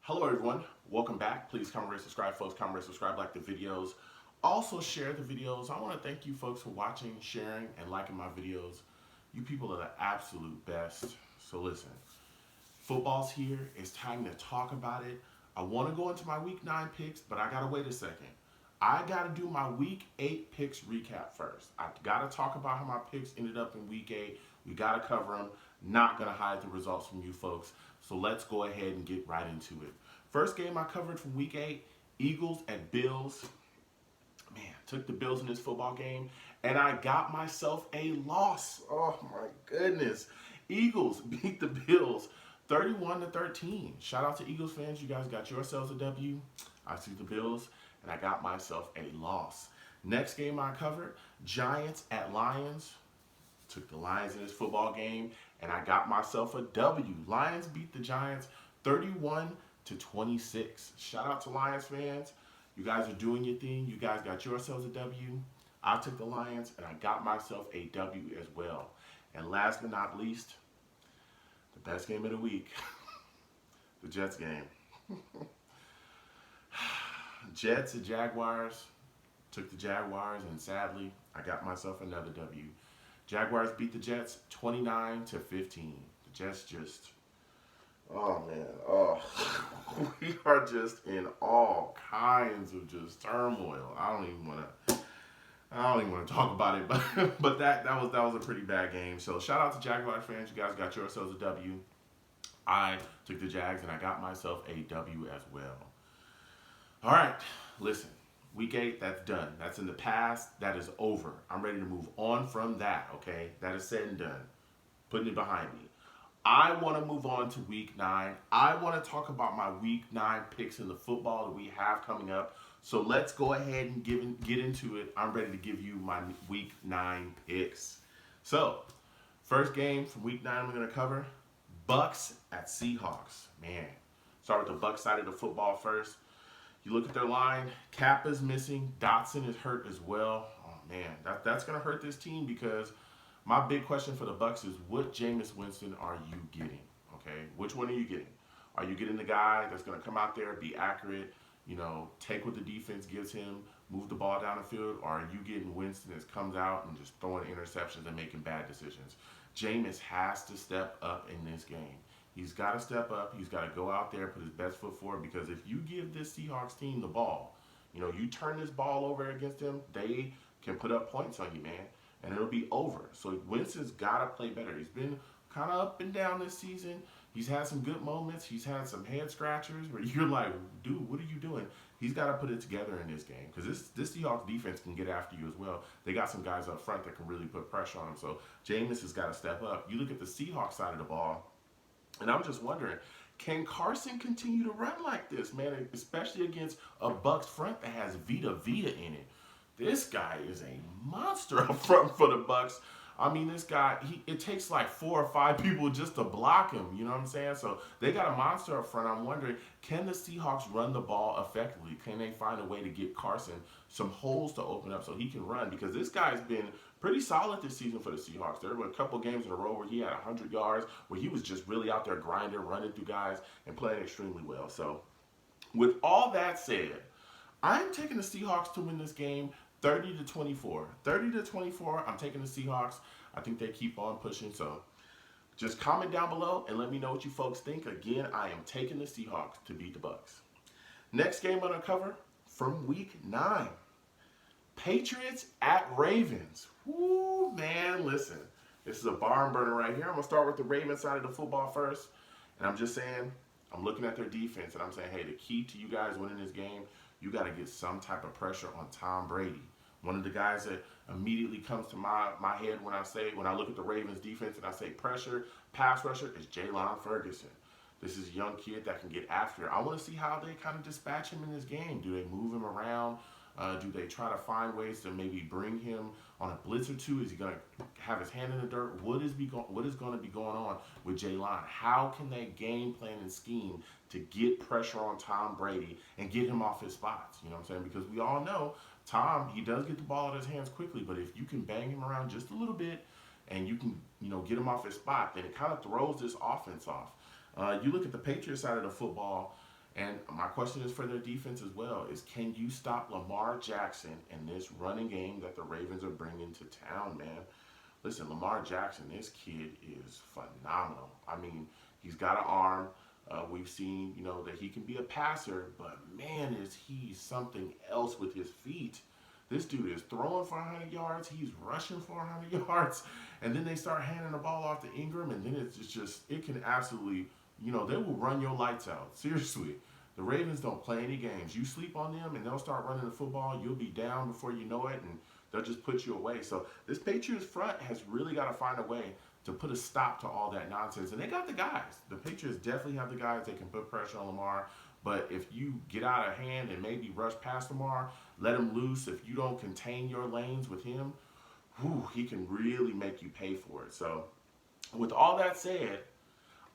Hello everyone, welcome back. Please comment, rate, subscribe, folks. Comment, rate, subscribe, like the videos. Also share the videos. I want to thank you folks for watching, sharing, and liking my videos. You people are the absolute best. So listen, football's here. It's time to talk about it. I want to go into my week 9 picks, but I gotta wait a second. I gotta do my week 8 picks recap first. I gotta talk about how my picks ended up in week 8. We gotta cover them. Not gonna hide the results from you folks. So let's go ahead and get right into it. First game I covered from week 8, Eagles at Bills. Man, took the Bills in this football game, and I got myself a loss. Oh my goodness. Eagles beat the Bills 31-13. Shout out to Eagles fans. You guys got yourselves a W. I see the Bills, and I got myself a loss. Next game I covered, Giants at Lions. Took the Lions in this football game, and I got myself a W. Lions beat the Giants 31-26. Shout out to Lions fans. You guys are doing your thing. You guys got yourselves a W. I took the Lions, and I got myself a W as well. And last but not least, the best game of the week, the Jets game. Jets and Jaguars. Took the Jaguars, and sadly, I got myself another W. Jaguars beat the Jets 29-15. The Jets just, oh man, oh, we are just in all kinds of just turmoil. I don't even want to talk about it, but that was a pretty bad game. So shout out to Jaguars fans. You guys got yourselves a W. I took the Jags, and I got myself a W as well. All right, listen. Week 8, that's done. That's in the past. That is over. I'm ready to move on from that, okay? That is said and done. Putting it behind me. I want to move on to week 9. I want to talk about my week 9 picks in the football that we have coming up. So let's go ahead and get into it. I'm ready to give you my week 9 picks. So, first game from week 9 we're going to cover, Bucs at Seahawks. Man, start with the Bucs side of the football first. You look at their line, Kappa's missing, Dotson is hurt as well. Oh man, that's gonna hurt this team because my big question for the Bucs is what Jameis Winston are you getting? Okay, which one are you getting? Are you getting the guy that's gonna come out there, be accurate, take what the defense gives him, move the ball down the field, or are you getting Winston that comes out and just throwing interceptions and making bad decisions? Jameis has to step up in this game. He's got to step up. He's got to go out there, put his best foot forward, because if you give this Seahawks team the ball, you turn this ball over against them, they can put up points on you, man, and it'll be over. So Winston's got to play better. He's been kind of up and down this season. He's had some good moments. He's had some head scratchers where you're like, dude, what are you doing? He's got to put it together in this game because this Seahawks defense can get after you as well. They got some guys up front that can really put pressure on him. So Jameis has got to step up. You look at the Seahawks side of the ball, and I'm just wondering, can Carson continue to run like this, man? Especially against a Bucs front that has Vita in it. This guy is a monster up front for the Bucs. I mean, this guy, it takes like 4 or 5 people just to block him. You know what I'm saying? So they got a monster up front. I'm wondering, can the Seahawks run the ball effectively? Can they find a way to get Carson some holes to open up so he can run? Because this guy's been pretty solid this season for the Seahawks. There were a couple games in a row where he had 100 yards, where he was just really out there grinding, running through guys, and playing extremely well. So with all that said, I'm taking the Seahawks to win this game 30-24. 30-24, I'm taking the Seahawks. I think they keep on pushing. So just comment down below and let me know what you folks think. Again, I am taking the Seahawks to beat the Bucs. Next game I'm going to cover from week 9. Patriots at Ravens. Woo, man, listen. This is a barn burner right here. I'm going to start with the Ravens side of the football first. And I'm just saying, I'm looking at their defense, and I'm saying, hey, the key to you guys winning this game, you got to get some type of pressure on Tom Brady. One of the guys that immediately comes to my head when I look at the Ravens defense and I say pressure, pass rusher, is Jalen Ferguson. This is a young kid that can get after it. I want to see how they kind of dispatch him in this game. Do they move him around? Do they try to find ways to maybe bring him on a blitz or two? Is he going to have his hand in the dirt? What is going to be going on with Jalen? How can they game plan and scheme to get pressure on Tom Brady and get him off his spots? You know what I'm saying? Because we all know Tom, he does get the ball out of his hands quickly, but if you can bang him around just a little bit and you can, get him off his spot, then it kind of throws this offense off. You look at the Patriots side of the football, And my question is for their defense as well: is can you stop Lamar Jackson and this running game that the Ravens are bringing to town, man? Listen, Lamar Jackson, this kid is phenomenal. I mean, he's got an arm. We've seen, that he can be a passer, but man, is he something else with his feet. This dude is throwing for 100 yards. He's rushing for 100 yards. And then they start handing the ball off to Ingram, and then it's just, it can absolutely, they will run your lights out. Seriously. The Ravens don't play any games. You sleep on them, and they'll start running the football. You'll be down before you know it, and they'll just put you away. So this Patriots front has really got to find a way to put a stop to all that nonsense. And they got the guys. The Patriots definitely have the guys that can put pressure on Lamar. But if you get out of hand and maybe rush past Lamar, let him loose. If you don't contain your lanes with him, he can really make you pay for it. So with all that said,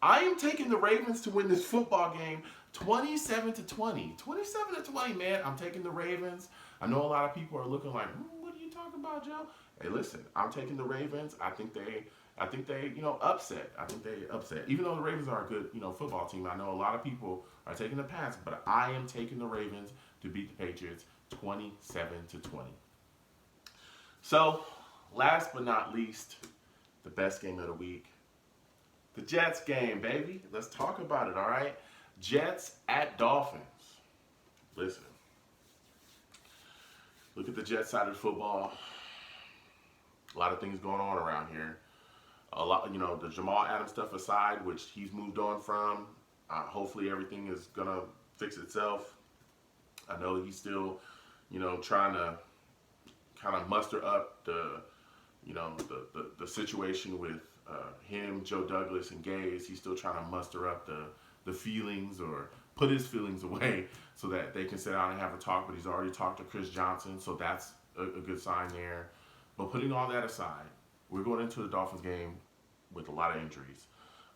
I am taking the Ravens to win this football game 27-20. 27-20, man. I'm taking the Ravens. I know a lot of people are looking like, what are you talking about, Joe? Hey, listen, I'm taking the Ravens. I think they upset. I think they upset. Even though the Ravens are a good, football team, I know a lot of people are taking the pass, but I am taking the Ravens to beat the Patriots 27-20. So, last but not least, the best game of the week. The Jets game, baby. Let's talk about it, all right? Jets at Dolphins. Listen. Look at the Jets side of football. A lot of things going on around here. A lot, the Jamal Adams stuff aside, which he's moved on from. Hopefully everything is going to fix itself. I know he's still, trying to kind of muster up the situation with him, Joe Douglas, and Gaze. He's still trying to muster up the feelings or put his feelings away so that they can sit down and have a talk. But he's already talked to Chris Johnson, so that's a good sign there. But putting all that aside, we're going into the Dolphins game with a lot of injuries.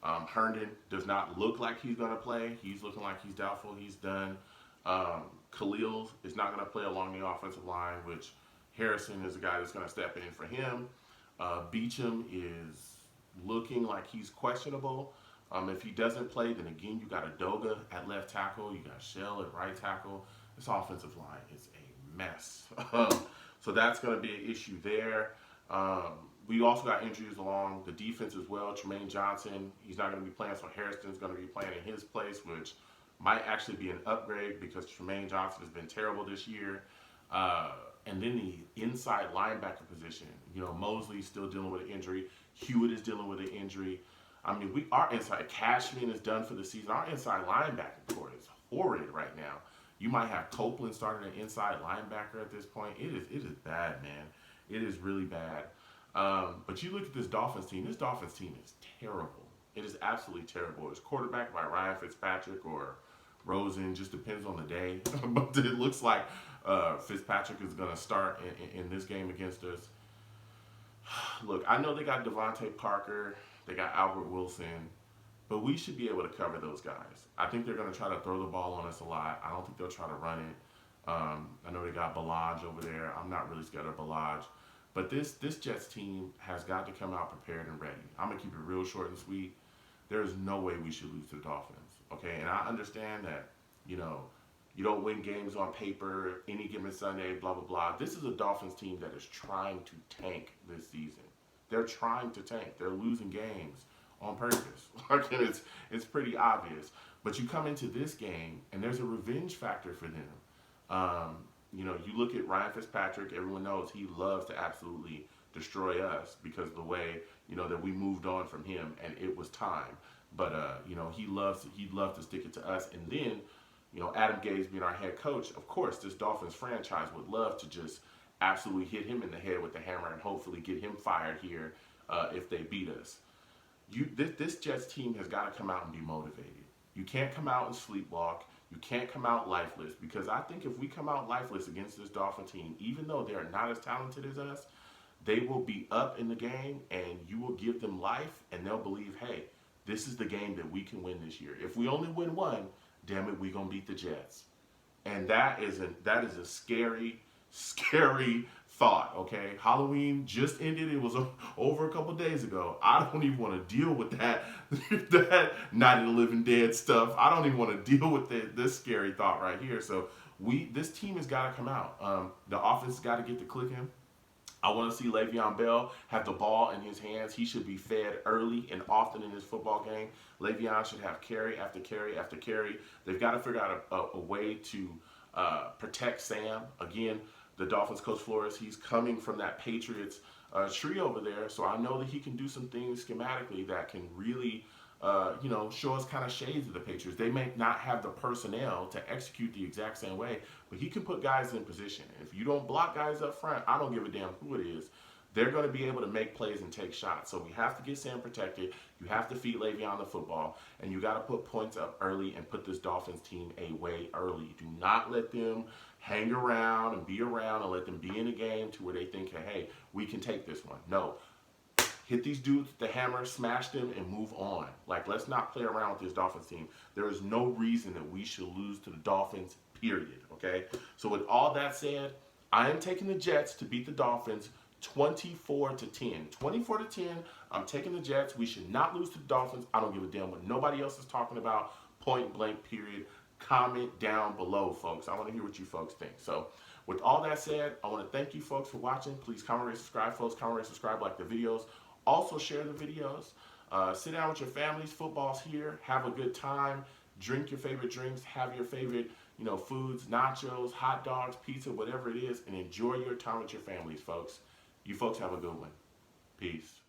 Herndon does not look like he's going to play. He's looking like he's doubtful. He's done. Khalil is not going to play along the offensive line, which Harrison is the guy that's going to step in for him. Beachum is looking like he's questionable. If he doesn't play, then again, you got Adoga at left tackle. You got Shell at right tackle. This offensive line is a mess. So that's going to be an issue there. We also got injuries along the defense as well. Tremaine Johnson, he's not going to be playing, so Harrison's going to be playing in his place, which might actually be an upgrade because Tremaine Johnson has been terrible this year. And then the inside linebacker position, Mosley's still dealing with an injury. Hewitt is dealing with an injury. I mean, our inside, Cashman is done for the season. Our inside linebacker core is horrid right now. You might have Copeland starting an inside linebacker at this point. It is bad, man. It is really bad. But you look at this Dolphins team. This Dolphins team is terrible. It is absolutely terrible. It's quarterbacked by Ryan Fitzpatrick or Rosen. Just depends on the day. But it looks like Fitzpatrick is going to start in this game against us. Look, I know they got Devontae Parker. They got Albert Wilson. But we should be able to cover those guys. I think they're going to try to throw the ball on us a lot. I don't think they'll try to run it. I know they got Balaj over there. I'm not really scared of Balaj. But this Jets team has got to come out prepared and ready. I'm going to keep it real short and sweet. There is no way we should lose to the Dolphins. Okay? And I understand that, you don't win games on paper any given Sunday, blah, blah, blah. This is a Dolphins team that is trying to tank this season. They're trying to tank. They're losing games on purpose. It's pretty obvious. But you come into this game, and there's a revenge factor for them. You look at Ryan Fitzpatrick, everyone knows he loves to absolutely destroy us because of the way, that we moved on from him, and it was time. But, he'd love to stick it to us. And then, Adam Gase being our head coach, of course, this Dolphins franchise would love to just absolutely hit him in the head with the hammer and hopefully get him fired here if they beat us. This Jets team has got to come out and be motivated. You can't come out and sleepwalk. You can't come out lifeless, because I think if we come out lifeless against this Dolphin team, even though they're not as talented as us, they will be up in the game, and you will give them life, and they'll believe, hey, this is the game that we can win this year. If we only win one, damn it, we're going to beat the Jets. And that is a scary, scary thought, okay? Halloween just ended. It was over a couple days ago. I don't even want to deal with that, that Night of the Living Dead stuff. I don't even want to deal with this scary thought right here. So this team has got to come out. The offense has got to get to clicking. I want to see Le'Veon Bell have the ball in his hands. He should be fed early and often in this football game. Le'Veon should have carry after carry after carry. They've got to figure out a way to protect Sam. Again, the Dolphins coach Flores, he's coming from that Patriots tree over there, so I know that he can do some things schematically that can really show us kind of shades of the Patriots. They may not have the personnel to execute the exact same way, but he can put guys in position. If you don't block guys up front, I don't give a damn who it is. They're going to be able to make plays and take shots. So we have to get Sam protected. You have to feed Le'Veon the football, and you got to put points up early and put this Dolphins team away early. Do not let them hang around and be around and let them be in the game to where they think, hey, we can take this one. No. Hit these dudes with the hammer, smash them, and move on. Like, let's not play around with this Dolphins team. There is no reason that we should lose to the Dolphins, period, okay? So with all that said, I am taking the Jets to beat the Dolphins 24-10. 24-10, I'm taking the Jets. We should not lose to the Dolphins. I don't give a damn what nobody else is talking about. Point blank, period. Comment down below, folks. I want to hear what you folks think. So with all that said, I want to thank you folks for watching. Please comment, rate, subscribe, folks. Comment, rate, subscribe, like the videos. Also share the videos. Sit down with your families. Football's here. Have a good time. Drink your favorite drinks. Have your favorite, foods, nachos, hot dogs, pizza, whatever it is, and enjoy your time with your families, folks. You folks have a good one. Peace.